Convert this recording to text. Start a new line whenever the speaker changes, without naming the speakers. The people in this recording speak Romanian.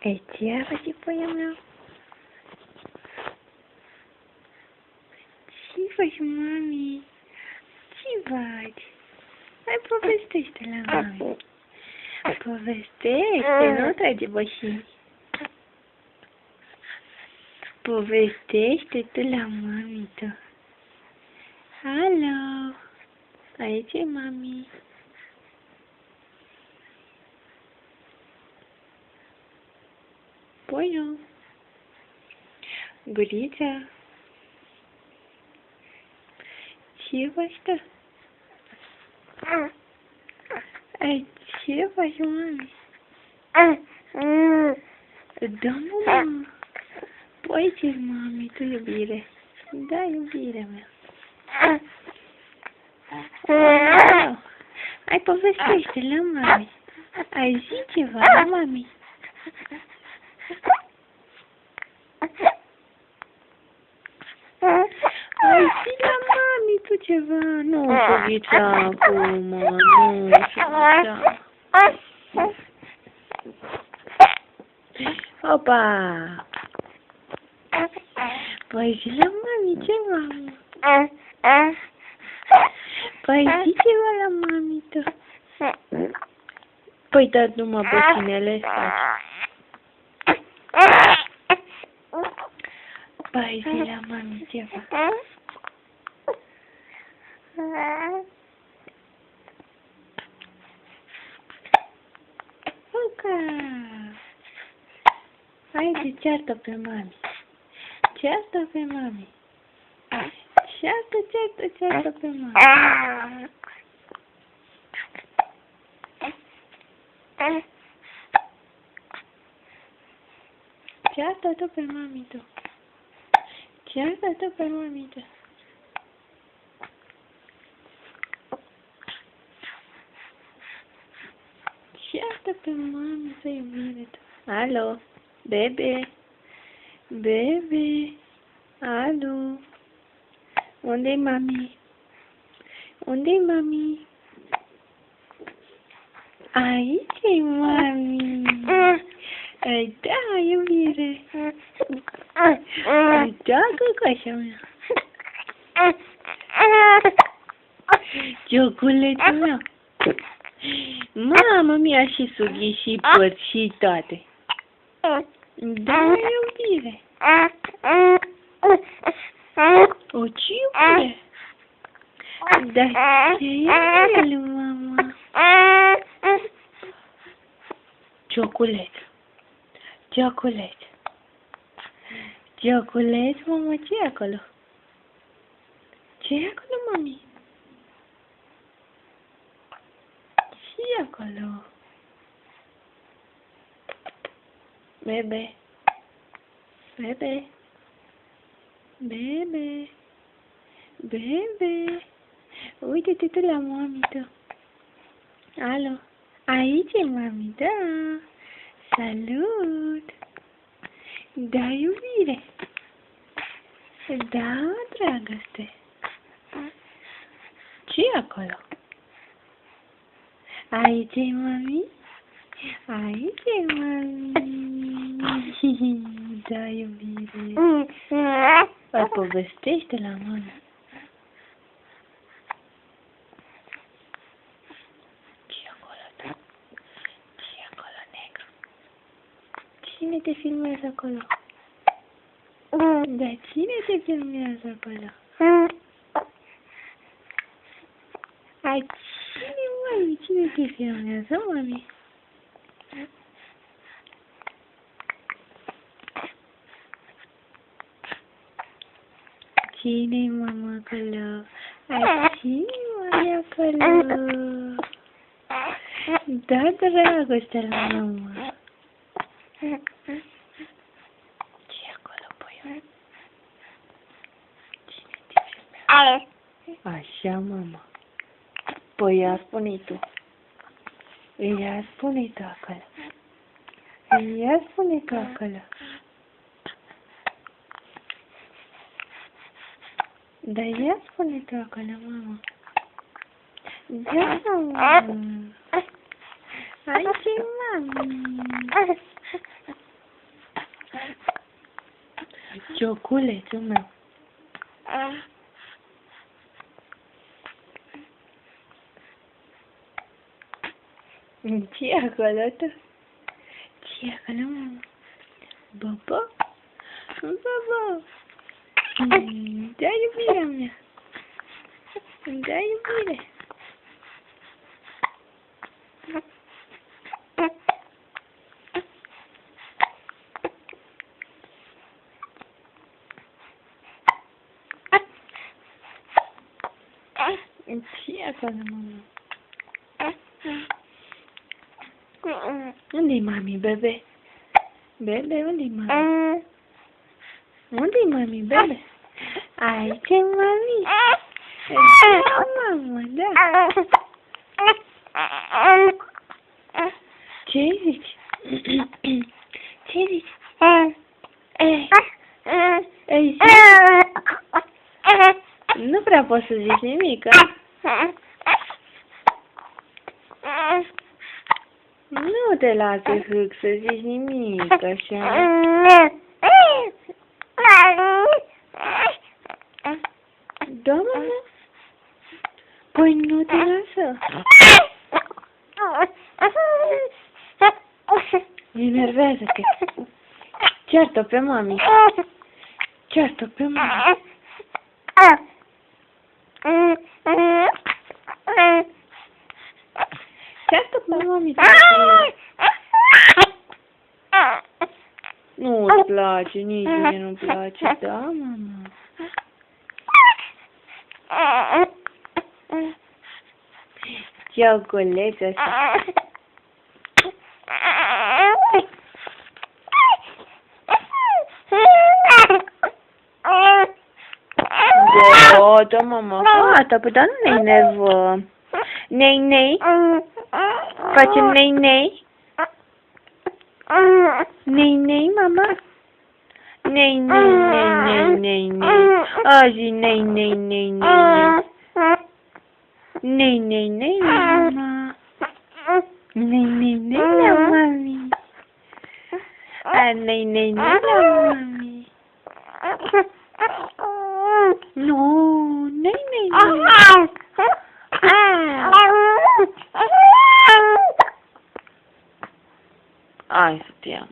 Ce faci, mea? Ce faci, mami? Ce faci? Hai, povestește la mami. Povestește, nu trage bășini. Povestește tu la mami tu. Alo, aici e mami. Poiu. Gurița. Ce faci tu? Ai, ce faci, mami? Da, mama. Păi ce mami, tu iubire. Da, iubirea mea. Hai, povestește la mami. Ai zi ceva la mami. Ai zi la mami tu ceva. Nu șughița acum, nu șughița. Opa! Păi zi la mami ceva. Păi zi ceva la mami tu. Păi da numai băținele faci. Păi zi la mami ceva. Oca! Haide, ceartă pe mami. Ceartă pe mami. Ceartă pe mami. Ceartă tu pe mami tu. Ceartă tu pe mami tu. Ceartă pe mami tu, iubire tu. Alo, bebe. Bebe. Alo. Unde-i mami? Unde-i mami? Aici-i mami. Da, iubire. Da, căcașa mea. Cioculetul meu. Mama mi-a și sughi și păr și toate. Da, iubire. O, ce iubire? Dar ce e el, mama? Cioculet. Cioculet. Cioculet, mama, ce e acolo? Ce e acolo, mami? Ce e acolo? Bebe. Bebe. Bebe. Bebe. Uite-te tu la mami tu. Alo. Aici e mami, da. Salut. Da, iubire. Da, dragoste. Ce-i acolo? Aici e mami? Aici e mami. Da, iubire. Păi povestește la mami. Ce-i acolo? Ce-i acolo, negru? Cine te filmează acolo? Da, cine te filmează acolo? Ai, cine, mami? Cine te filmează, mami? Cine-i mama acolo? Ai, cine-i acolo? Da, dragoste la mama. Ce-i acolo, băiat? Cine te filmează? Așa, mama. Păi ia spune tu. Ia spune tu acolo. Ia spune tu acolo. Da, ia spune tu acolo, mama. Da, mama. Aici e mami. Joculețul meu. Ce-i acolo, tu? Ce-i acolo, mama? Baba? Baba? Da iubirea mea. Da iubire. Ce-i acolo, mama? Unde-i mami, bebe? Bebe, unde-i mami? Unde-i mami, bebe? Aici e mami. Da, mamă, da. Ce zici? Ce zici? Ei, nu prea poți să zici nimic, Nu te lasă Hâc să zici nimic, așa. Da, mama? Păi nu te lasă. Enervează-te. Ceartă pe mami. Ceartă pe mami. Ceartă pe mami. Nu-ți place, nici mie nu-mi place. Da, mama. Ciocoleț ăsta. Gata, mama, gata, păi dar nu ne enervăm. Nei-nei? Facem nei-nei? Nei-nei, mama? Nei-nei, nei-nei, nei-nei. Azi, nei-nei, nei-nei. Nei-nei, nei, mama. Nei-nei, nei la mami. Nei-nei, nei la mami. Nu, nei-nei, nei. Hai să te iau.